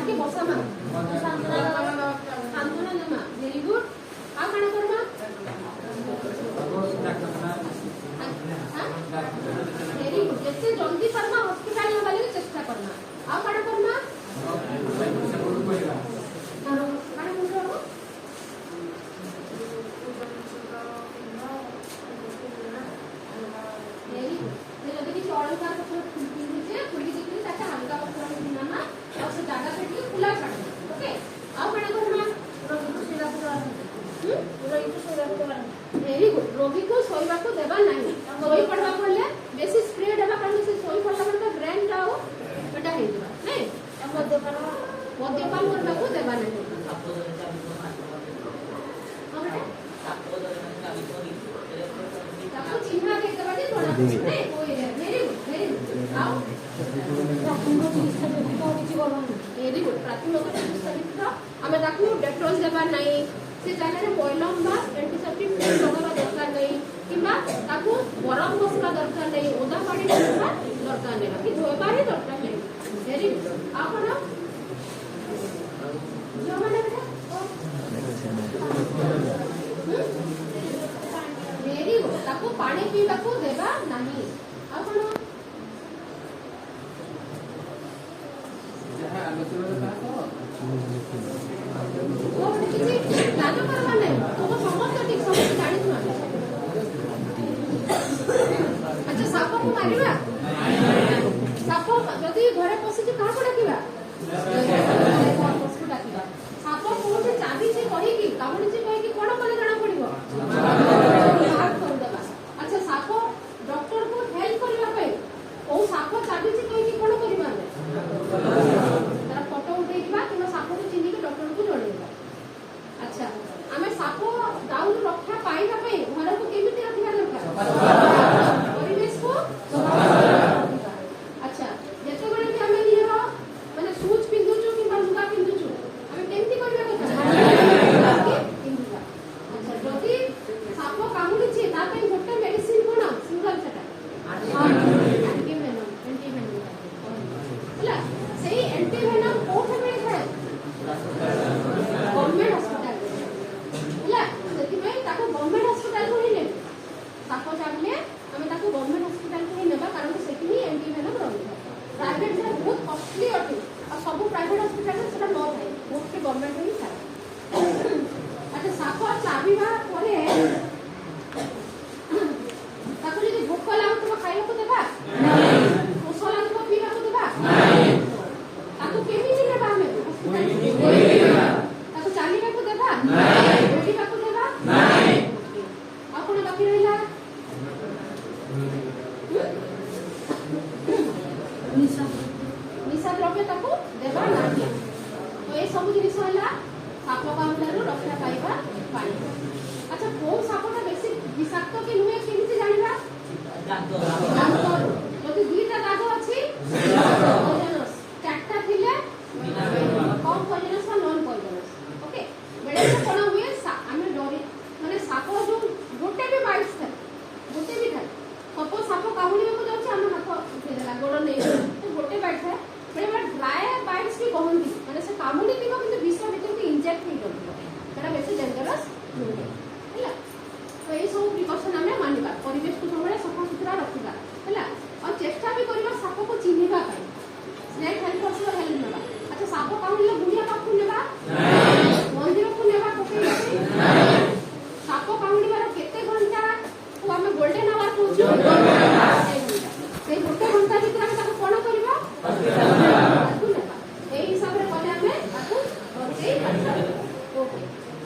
के बसामा सांत्वना देमा very good आ काना करबा वेरी गुड जैसे जल्दी करना हॉस्पिटल न वाले चेष्टा करना आ काना करना वेरी गुड रोगी को सोइबा को देबा नहीं सोई पड़वा पड़ले बेसी स्प्रेड हेबा कारण से सोई पड़ला पड़ता ब्रेन जाओ बेटा हे दिबा नहीं मद्यपान करबा को देबा नहीं ताको चिन्हा के देबा जे थोड़ा नहीं कोई वेरी गुड आओ वेरी गुड प्राथमिक चिकित्सा हमें ताको डेटॉल देबा नहीं से जगह रे बॉयलम बा एंटीसेप्टिक लगावा दरकार नहीं किबा ताको गरम मसला दरकार नहीं ओदा पानी देबा दरकार नहीं कि धोबा ही दरकार नहीं वेरी गुड आपण जो माने बेटा वेरी गुड ताको पानी पीबा को देबा नहीं आपण जहां आलोचना जानो करवा नहीं तो समझ तो ठीक समझ जानी तू अच्छा साप को मारिबा साप जदी घरे पसी जे कहा को डाकिबा पसी डाकिबा साप कोठे चाबी से कहि की कामणी से कहि की कोन कोन जाना पड़िबो हाथ कर देबा अच्छा साप डॉक्टर को हेल्प करबा पे ओ साप चाबी से कहि की कोन करबा तारा फोटो उठेइबा कि साप को चिन्ही के डॉक्टर को जोड़ेबा अच्छा हमें साप डाउन रक्षा पाइबा पे घर को केमिति रखिबा दरकार परिवेश को अच्छा जते बड़े कि हमें नियर माने शूज पिंदुचु कि लुगा पिंदुचु हमें केमिति करबा କଥା अच्छा जदी साप कामुडी छी ता पे गोटे मेडिसिन कोन सिंगल सेटा एंटी वेनम होला सेही एंटी वेनम कोठे मिले थाए गवर्नमेंट हॉस्पिटल होला सेति में ताको गवर्नमेंट हॉस्पिटल को ही ले साप जागले हमें ताको गवर्नमेंट हॉस्पिटल को ही नेबा कारण सेति ही एंटी वेनम रही प्राइवेट से बहुत कॉस्टली अटे और सब प्राइवेट हॉस्पिटल में सेटा न थाए बहुत गवर्नमेंट ही थाए अच्छा साप चाबीबा परे ताको जे भूख लागो खाइबा को देबा नहीं ओस लागो पीबा को देबा नहीं ताको केमिति नेबा हमें हॉस्पिटल ताको चालीबा को देबा नहीं बैठीबा को देबा नहीं आपण बाकी रहिला निशा द्रव्य ताको देबा नहीं तो ए सब जिनिस होला साप कामलारू रक्षा पाइबा पानी अच्छा कोन सापटा बेसी विषाक्त कि नुहे केमिति जानिबा दांत जदि दुईटा दाग अछि पॉइजनस चारटा थिले कम पॉइजनस और नॉन पॉइजनस ओके बेडे कोन हुए हमें डरी माने साप जो गोटे भी बाइट्स था गोटे भी था सपोज साप कामुडी को जाउछ हम हाथ उठे देला गोड़ नै तो गोटे बाइट था बेडे बार ड्राई बाइट्स भी कहंदी माने से कामुडी दिबो किंतु विष भीतर के इंजेक्ट नहीं करबो एटा बेसी डेंजरस होला तो ये सब प्रिकॉशन हमें मानिबा परिवेश को सबले सफा सुथरा रखिबा हैला और चेष्टा भी करबा साप को चिन्हिबा पाई स्नेक हेल्प करबा हेल्प नेबा अच्छा साप कामुडले बुढ़िया पाखु नेबा नहीं मंदिर को नेबा पकेबा नहीं साप कामुडी बार केते घंटा को हमें गोल्डन आवर कहू